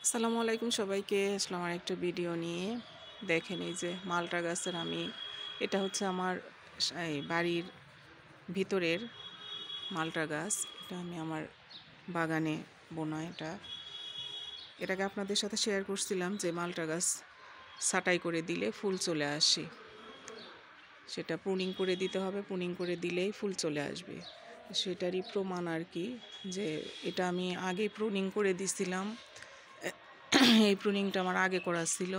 আসসালামু আলাইকুম সবাইকে। আসলাম আরেকটা ভিডিও নিয়ে। দেখেন এই যে মালটা গাছের এটা হচ্ছে আমার এই বাড়ির ভিতরের মালটা গাছ। এটা আমি আমার বাগানে বোনা এটাকে আপনাদের সাথে শেয়ার করছিলাম যে মালটা গাছ ছাঁটাই করে দিলে ফুল চলে আসে। সেটা প্রুনিং করে দিতে হবে, প্রুনিং করে দিলেই ফুল চলে আসবে। সেটারই প্রমাণ আর কি, যে এটা আমি আগেই প্রুনিং করে দিছিলাম। এই প্রুনিংটা আমার আগে করা ছিল,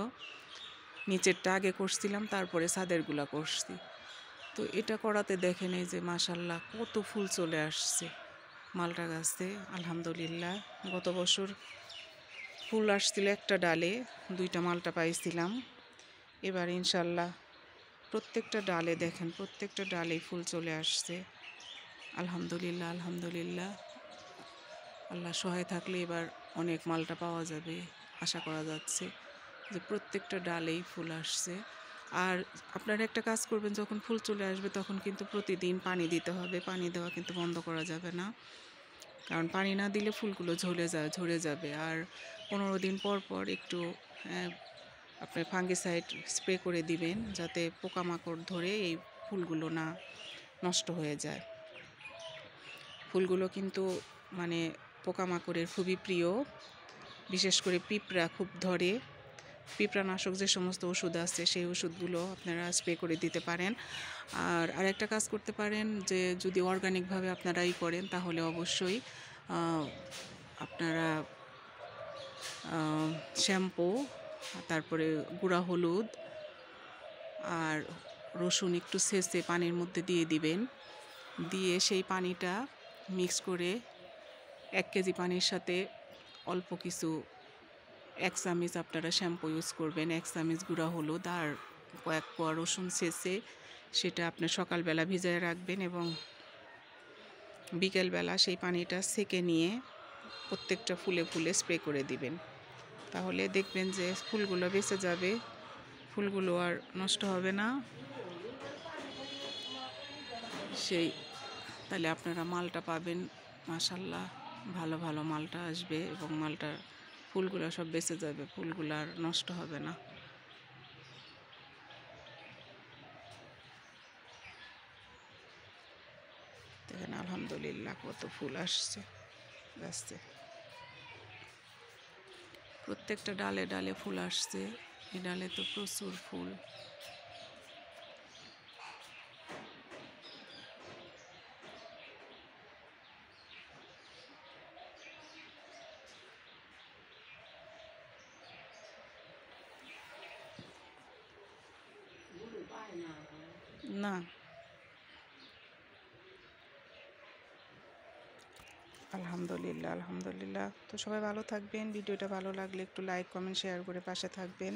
নিচেরটা আগে করছিলাম, তারপরে ছাদেরগুলা করছি। তো এটা করাতে দেখেন এই যে মাশাল্লাহ কত ফুল চলে আসছে মালটা গাছে, আলহামদুলিল্লাহ। গত বছর ফুল আসছিল একটা ডালে, 2টা মালটা পাইছিলাম। এবার ইনশাল্লাহ প্রত্যেকটা ডালে দেখেন, প্রত্যেকটা ডালেই ফুল চলে আসছে, আলহামদুলিল্লাহ আলহামদুলিল্লাহ। আল্লাহ সহায় থাকলে এবার অনেক মালটা পাওয়া যাবে, আশা করা যাচ্ছে যে প্রত্যেকটা ডালেই ফুল আসছে। আর আপনারা একটা কাজ করবেন, যখন ফুল চলে আসবে তখন কিন্তু প্রতিদিন পানি দিতে হবে। পানি দেওয়া কিন্তু বন্ধ করা যাবে না, কারণ পানি না দিলে ফুলগুলো ঝরে যাবে। আর 15 দিন পর পর একটু আপনি ফাঙ্গিসাইড স্প্রে করে দিবেন, যাতে পোকামাকড় ধরে এই ফুলগুলো না নষ্ট হয়ে যায়। ফুলগুলো কিন্তু মানে পোকামাকড়ের খুবই প্রিয়, বিশেষ করে পিঁপড়া খুব ধরে। পিঁপড়ানাশক যে সমস্ত ওষুধ আছে সেই ওষুধগুলো আপনারা স্প্রে করে দিতে পারেন। আর আরেকটা কাজ করতে পারেন, যে যদি অর্গানিকভাবে আপনারা করেন তাহলে অবশ্যই আপনারা শ্যাম্পু, তারপরে গুঁড়া হলুদ আর রসুন একটু ছেঁচে পানির মধ্যে দিয়ে দিবেন। দিয়ে সেই পানিটা মিক্স করে 1 কেজি পানির সাথে অল্প কিছু 1 চামচ আপনারা শ্যাম্পু ইউজ করবেন, 1 চামচ গুঁড়া হলুদ আর কয়েক কোয়া রসুন ছেঁচে সেটা আপনি সকালবেলা ভিজায় রাখবেন এবং বিকেলবেলা সেই পানিটা সেকে নিয়ে প্রত্যেকটা ফুলে ফুলে স্প্রে করে দিবেন। তাহলে দেখবেন যে ফুলগুলো বেঁচে যাবে, ফুলগুলো আর নষ্ট হবে না। তাহলে আপনারা মালটা পাবেন, মাশাল্লাহ ভালো ভালো মালটা আসবে এবং মালটার ফুলগুলো সব বেঁচে যাবে, ফুলগুলো আর নষ্ট হবে না। দেখেন আলহামদুলিল্লাহ কত ফুল আসছে গাছে, প্রত্যেকটা ডালে ডালে ফুল আসছে। এই ডালে তো প্রচুর ফুল। না, আলহামদুলিল্লাহ আলহামদুলিল্লাহ। তো সবাই ভালো থাকবেন, ভিডিওটা ভালো লাগলে একটু লাইক কমেন্ট শেয়ার করে পাশে থাকবেন।